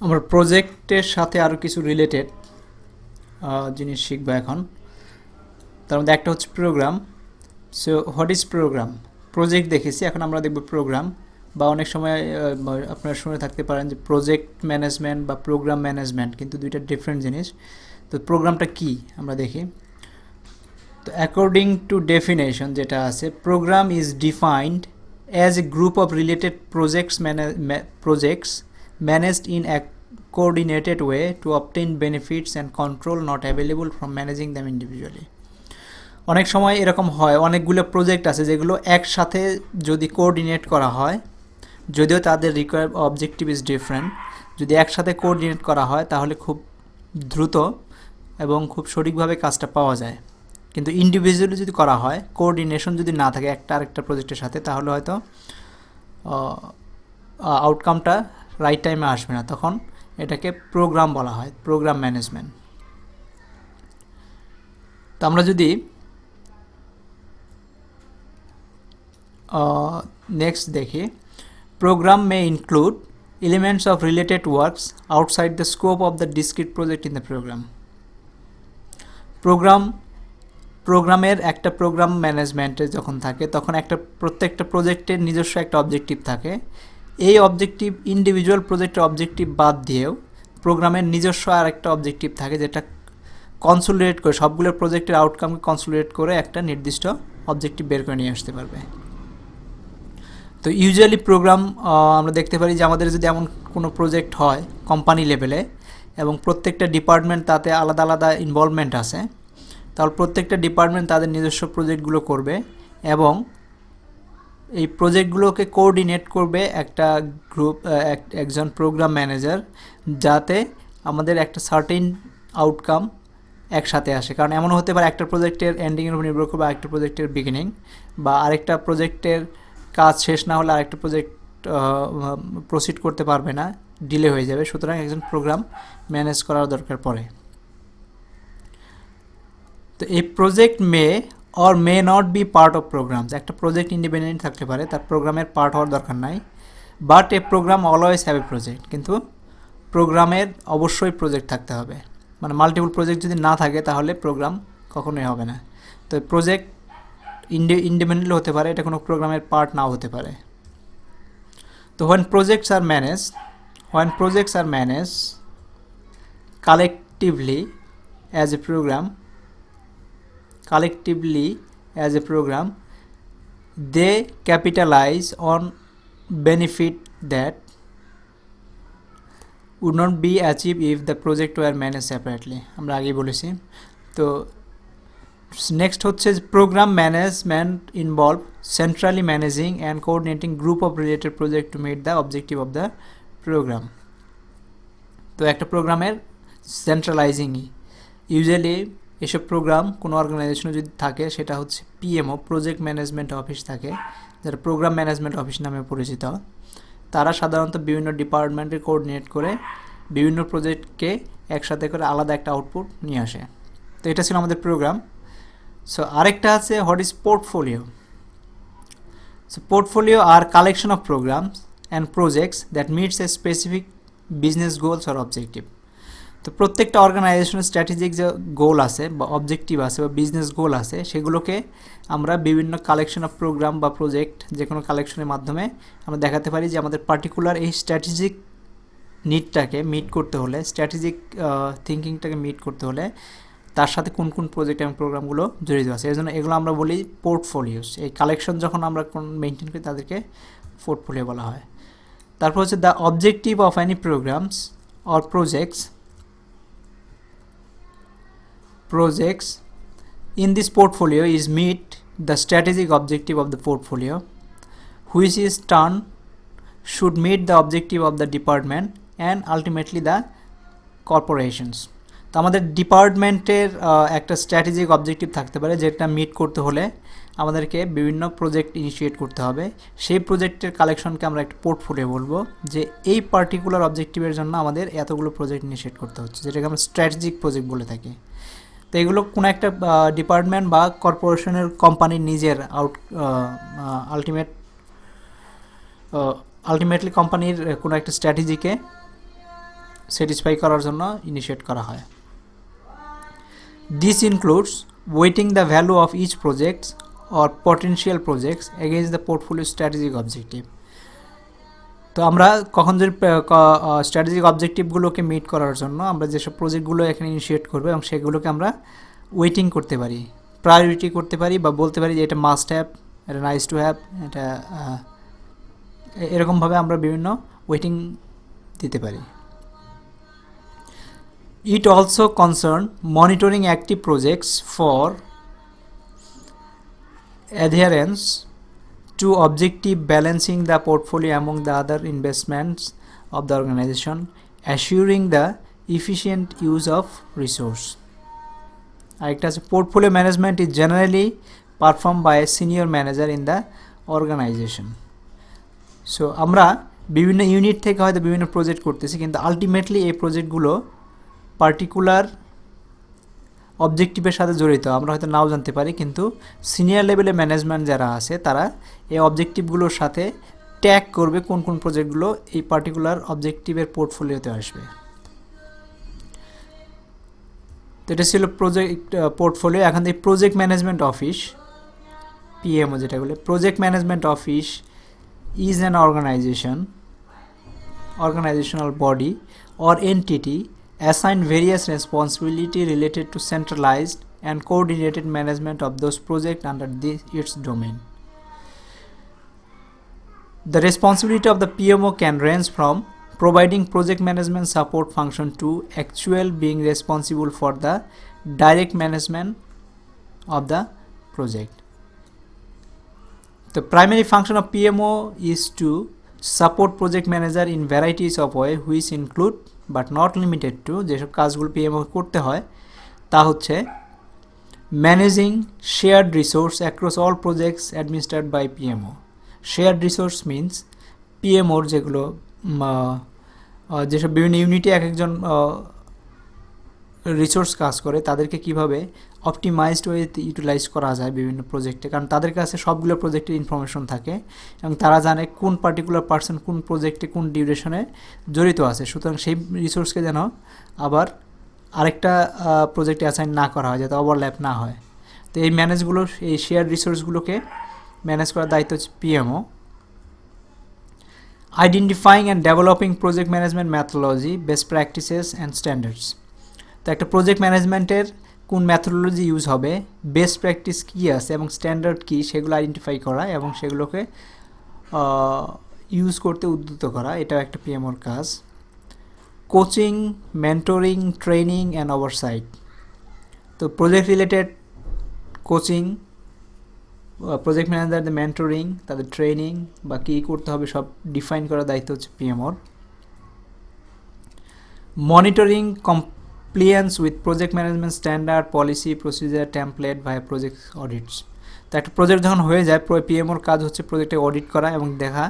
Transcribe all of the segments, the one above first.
আমরা প্রজেক্টের সাথে আরও কিছু রিলেটেড জিনিস শিখব এখন। তার মধ্যে একটা হচ্ছে program. So what is program? Project দেখেছি, এখন আমরা দেখব প্রোগ্রাম। বা অনেক সময় আপনারা শুনে থাকতে পারেন যে প্রজেক্ট ম্যানেজমেন্ট বা প্রোগ্রাম ম্যানেজমেন্ট, কিন্তু দুইটা ডিফারেন্ট জিনিস। তো প্রোগ্রামটা কি আমরা দেখি। তো অ্যাকর্ডিং টু ডেফিনেশন যেটা আছে, programme is defined as a group of related projects managed in a coordinated way to obtain benefits and control not available from managing them individually. অনেক সময় এরকম হয়, অনেকগুলো প্রজেক্ট আছে যেগুলো একসাথে যদি কোঅর্ডিনেট করা হয়, যদিও তাদের রিকোয়ার অবজেক্টিভ ইজ ডিফারেন্ট, যদি একসাথে কোঅর্ডিনেট করা হয় তাহলে খুব দ্রুত এবং খুব সঠিকভাবে কাজটা পাওয়া যায়। কিন্তু ইন্ডিভিজুয়ালি যদি করা হয়, কোঅর্ডিনেশন যদি না থাকে একটা আরেকটা প্রজেক্টের সাথে, তাহলে হয়তো আউটকামটা রাইট টাইমে আসবে না। তখন এটাকে প্রোগ্রাম বলা হয়, প্রোগ্রাম ম্যানেজমেন্ট। তো আমরা যদি নেক্সট দেখি, program may include elements of related works outside the scope of the discrete project in the program. প্রোগ্রামের একটা প্রোগ্রাম ম্যানেজমেন্টে যখন থাকে, তখন প্রত্যেকটা প্রজেক্টের নিজস্ব একটা অবজেক্টিভ থাকে। এই অবজেক্টিভ ইন্ডিভিজুয়াল প্রজেক্টের অবজেক্টিভ বাদ দিয়েও প্রোগ্রামের নিজস্ব আর একটা অবজেক্টিভ থাকে, যেটা কনসোলিডেট করে সবগুলো প্রজেক্টের আউটকামকে কনসোলিডেট করে একটা নির্দিষ্ট অবজেক্টিভ বের করে নিয়ে আসতে পারবে। তো ইউজুয়ালি প্রোগ্রাম আমরা দেখতে পারি যে আমাদের যদি এমন কোনো প্রজেক্ট হয় কোম্পানি লেভেলে এবং প্রত্যেকটা ডিপার্টমেন্ট তাতে আলাদা আলাদা ইনভলভমেন্ট আছে, তাহলে প্রত্যেকটা ডিপার্টমেন্ট তাদের নিজস্ব প্রজেক্টগুলো করবে এবং এই প্রজেক্টগুলোকে কোঅর্ডিনেট করবে একটা গ্রুপ, একজন প্রোগ্রাম ম্যানেজার, যাতে আমাদের একটা সার্টেন আউটকাম একসাথে আসে। কারণ এমনও হতে পারে একটা প্রজেক্টের এন্ডিংয়ের উপর নির্ভর করবে আরেকটা প্রজেক্টের বিগিনিং, বা আরেকটা প্রজেক্টের কাজ শেষ না হলে আরেকটা প্রজেক্ট প্রসিড করতে পারবে না, ডিলে হয়ে যাবে। সুতরাং একজন প্রোগ্রাম ম্যানেজ করার দরকার পড়ে। তো এই project or may not be part of programs. একটা প্রজেক্ট ইন্ডিপেন্ডেন্ট থাকতে পারে, তার প্রোগ্রামের পার্ট হওয়ার দরকার নাই। But a program always have a project. কিন্তু প্রোগ্রামের অবশ্যই প্রজেক্ট থাকতে হবে। মানে মাল্টিপল প্রজেক্ট যদি না থাকে তাহলে প্রোগ্রাম কখনোই হবে না। তো প্রজেক্ট ইন্ডিপেন্ডেন্টলি হতে পারে, এটা কোনো প্রোগ্রামের পার্ট নাও হতে পারে। তো when projects are managed collectively as a program, they capitalize on benefit that would not be achieved if the project were managed separately. আমরা আগেই বলেছি। তো নেক্সট হচ্ছে program management involve centrally managing and coordinating group of related project to meet the objective of the program. তো একটা প্রোগ্রামের সেন্ট্রালাইজিংই usually এসব programme কোনো অর্গানাইজেশনে যদি থাকে, সেটা হচ্ছে পিএমও, প্রজেক্ট ম্যানেজমেন্ট অফিস থাকে, যারা প্রোগ্রাম ম্যানেজমেন্ট অফিস নামে পরিচিত। তারা সাধারণত বিভিন্ন ডিপার্টমেন্টে কোঅর্ডিনেট করে বিভিন্ন প্রজেক্টকে একসাথে করে আলাদা একটা আউটপুট নিয়ে আসে। তো এটা ছিল আমাদের প্রোগ্রাম। সো আরেকটা আছে what is portfolio. So portfolio are collection of programs and projects that meets a specific business goals or objective. তো প্রত্যেকটা অর্গানাইজেশনের স্ট্র্যাটেজিক যে গোল আছে বা অবজেক্টিভ আছে বা বিজনেস গোল আছে, সেগুলোকে আমরা বিভিন্ন কালেকশন অফ প্রোগ্রাম বা প্রজেক্ট, যে কোনো কালেকশনের মাধ্যমে আমরা দেখাতে পারি যে আমাদের পার্টিকুলার এই স্ট্র্যাটেজিক নিডটাকে মিট করতে হলে, স্ট্র্যাটেজিক থিঙ্কিংটাকে মিট করতে হলে তার সাথে কোন কোন প্রজেক্ট এবং প্রোগ্রামগুলো জড়িত আছে। এই জন্য এগুলো আমরা বলি পোর্টফোলিওস। এই কালেকশন যখন আমরা মেনটেন করি তাদেরকে পোর্টফোলিও বলা হয়। তারপর হচ্ছে the objective of any programs or projects in this portfolio is meet the strategic objective of the portfolio, which is turn should meet the objective of the department and ultimately the corporations. তো আমাদের ডিপার্টমেন্টের একটা strategic objective থাকতে পারে, যেটা meet করতে হলে আমাদেরকে বিভিন্ন প্রজেক্ট ইনিশিয়েট করতে হবে। সেই প্রজেক্টের কালেকশনকে আমরা একটা পোর্টফোলিও বলবো, যে এই পার্টিকুলার অবজেক্টিভের জন্য আমাদের এতগুলো প্রজেক্ট ইনিশিয়েট করতে হচ্ছে, যেটাকে আমরা স্ট্র্যাটেজিক প্রজেক্ট বলে থাকি। তো এগুলো কোনো একটা ডিপার্টমেন্ট বা কর্পোরেশনের কোম্পানির নিজের আলটিমেটলি কোম্পানির কোনো একটা স্ট্র্যাটেজিকে স্যাটিসফাই করার জন্য ইনিশিয়েট করা হয়। This includes weighting the value of each projects or potential projects against the portfolio strategic objective. তো আমরা কখন যদি স্ট্র্যাটেজিক অবজেক্টিভগুলোকে মিট করার জন্য আমরা যেসব প্রজেক্টগুলো এখানে ইনিশিয়েট করবো এবং সেগুলোকে আমরা ওয়েটিং করতে পারি, প্রায়োরিটি করতে পারি, বা বলতে পারি যে এটা মাস্ট হ্যাভ, এটা নাইস টু হ্যাভ, এটা এরকমভাবে আমরা বিভিন্ন ওয়েটিং দিতে পারি। It also concern monitoring active projects for adherence to objective, balancing the portfolio among the other investments of the organization, assuring the efficient use of resource. Arekta আছে portfolio management is generally performed by a senior manager in the organization. So আমরা বিভিন্ন unit থেকে হয়তো বিভিন্ন project করতেছি, কিন্তু ultimately এই প্রজেক্টগুলো পার্টিকুলার অবজেক্টিভের সাথে জড়িত, আমরা হয়তো নাও জানতে পারি, কিন্তু সিনিয়র লেভেলে ম্যানেজমেন্ট যারা আছে তারা এই অবজেক্টিভগুলোর সাথে ট্যাগ করবে কোন কোন প্রজেক্টগুলো এই পার্টিকুলার অবজেক্টিভের পোর্টফোলিওতে আসবে। তো এটা ছিল প্রজেক্ট পোর্টফোলিও। এখন এই প্রজেক্ট ম্যানেজমেন্ট অফিস, পিএমও যেটা বলে, project management office is an organizational body or entity assigned various responsibility related to centralized and coordinated management of those projects under its domain. The responsibility of the PMO can range from providing project management support function to actual being responsible for the direct management of the project. The primary function of PMO is to support project manager in varieties of ways which include but not limited to, যেসব কাজগুলো PMO করতে হয় তা হচ্ছে managing shared resource across all projects administered by PMO. Shared resource means PMOর যেগুলো যেসব বিভিন্ন ইউনিটে এক একজন রিসোর্স কাজ করে তাদেরকে কিভাবে অপটিমাইজড ওয়েতে ইউটিলাইজ করা যায় বিভিন্ন প্রজেক্টে, কারণ তাদের কাছে সবগুলো প্রজেক্টের ইনফরমেশন থাকে এবং তারা জানে কোন পার্টিকুলার পার্সন কোন প্রজেক্টে কোন ডিউরেশনে জড়িত আছে। সুতরাং সেই রিসোর্সকে যেন আবার আরেকটা প্রজেক্টে অ্যাসাইন না করা হয়, যাতে ওভারল্যাপ না হয়। তো এই এই শেয়ার রিসোর্সগুলোকে ম্যানেজ করার দায়িত্ব হচ্ছে PMO। Identifying and developing project management methodology, best practices and standards. তো একটা প্রজেক্ট ম্যানেজমেন্টের কোন ম্যাথোলজি ইউজ হবে, বেস্ট প্র্যাকটিস কী আছে এবং স্ট্যান্ডার্ড কী, সেগুলো আইডেন্টিফাই করা এবং সেগুলোকে ইউজ করতে উদ্যুত করা, এটাও একটা PMOর কাজ। Coaching, mentoring, training and oversight. তো প্রজেক্ট রিলেটেড কোচিং, প্রজেক্ট ম্যানেজারদের মেন্টরিং, তাদের ট্রেনিং বা কী করতে হবে সব ডিফাইন করার দায়িত্ব হচ্ছে PMOর। Monitoring compliance with project management standard, policy, procedure, template via project audits. তো একটা প্রজেক্ট যখন হয়ে যায় PMOর কাজ হচ্ছে প্রজেক্টে অডিট করা এবং দেখা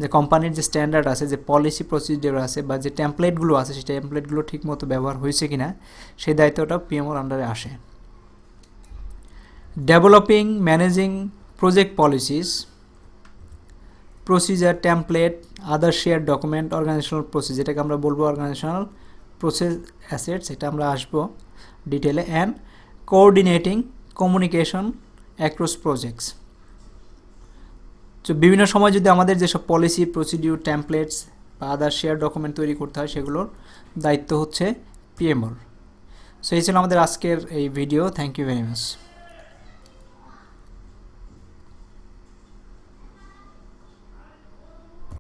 যে কোম্পানির যে স্ট্যান্ডার্ড আছে, যে পলিসি প্রসিডিওর আছে বা যে টেমপ্লেটগুলো আছে সেই টেমপ্লেটগুলো ঠিকমতো ব্যবহার হয়েছে কিনা সেই দায়িত্বটা PMOর আন্ডারে আসে। Developing, managing project policies, procedure, template, other share document, organizational process, যেটাকে আমরা বলবো অর্গানাইজেশনাল প্রসেস অ্যাসেটস, এটা আমরা আসবো ডিটেলে। And coordinating communication across projects. তো বিভিন্ন সময় যদি আমাদের যেসব পলিসি, প্রসিডিউর, টেমপ্লেটস বা আদার শেয়ার ডকুমেন্ট তৈরি করতে হয় সেগুলোর দায়িত্ব হচ্ছে PMOর। সো এই ছিল আমাদের আজকের এই video. Thank you very much.